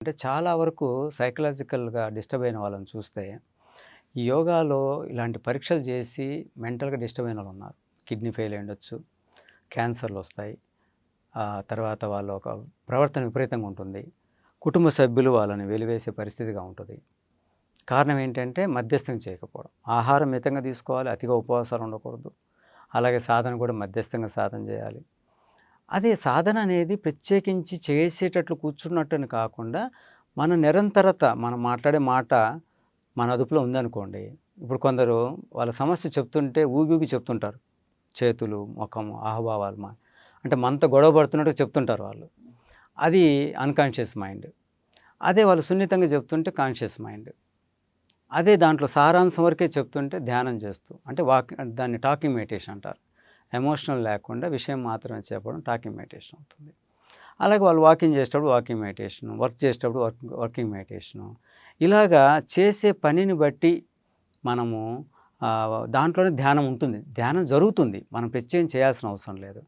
అంటే చాలా వరకు సైకలాజికల్‌గా డిస్టర్బ్ అయిన వాళ్ళని చూస్తే, ఈ యోగాలో ఇలాంటి పరీక్షలు చేసి మెంటల్‌గా డిస్టర్బ్ అయిన వాళ్ళున్నారు. కిడ్నీ ఫెయిల్ అయ్యుండొచ్చు, క్యాన్సర్‌లొస్తాయి. తర్వాత వాళ్ళ ఒక ప్రవర్తన విపరీతంగా ఉంటుంది. కుటుంబ సభ్యులు వాళ్ళని వెలివేసే పరిస్థితిగా ఉంటది. కారణం ఏంటంటే మధ్యస్థంగా చేయకపోవడం. ఆహారం మితంగా తీసుకోవాలి, అతిగా ఉపవాసాలు ఉండకూడదు. అలాగే సాధన కూడా మధ్యస్థంగా సాధన చేయాలి. అదే సాధన అనేది ప్రత్యేకించి చేసేటట్లు కూర్చున్నట్టని కాకుండా, మన నిరంతరత మనం మాట్లాడే మాట మన అదుపులో ఉందనుకోండి. ఇప్పుడు కొందరు వాళ్ళ సమస్య చెప్తుంటే ఊగి ఊగి చెప్తుంటారు. చేతులు, మొఖము, హావభావాలు అంటే మనతో గొడవ పడుతున్నట్టుగా చెప్తుంటారు వాళ్ళు. అది అన్‌కాన్షియస్ మైండ్. అదే వాళ్ళు సున్నితంగా చెప్తుంటే కాన్షియస్ మైండ్. అదే దాంట్లో సారాంశం వరకే చెప్తుంటే ధ్యానం చేస్తూ అంటే దాన్ని టాకింగ్ మెడిటేషన్ అంటారు. ఎమోషనల్ లేకుండా విషయం మాత్రమే చెప్పడం టాకింగ్ మెడిటేషన్ అవుతుంది. అలాగే వాళ్ళు వాకింగ్ చేసేటప్పుడు వాకింగ్ మెడిటేషను, వర్క్ చేసేటప్పుడు వర్కింగ్ మెడిటేషను. ఇలాగా చేసే పనిని బట్టి మనము దాంట్లోనే ధ్యానం ఉంటుంది. ధ్యానం జరుగుతుంది. మనం ప్రత్యేకం చేయాల్సిన అవసరం లేదు.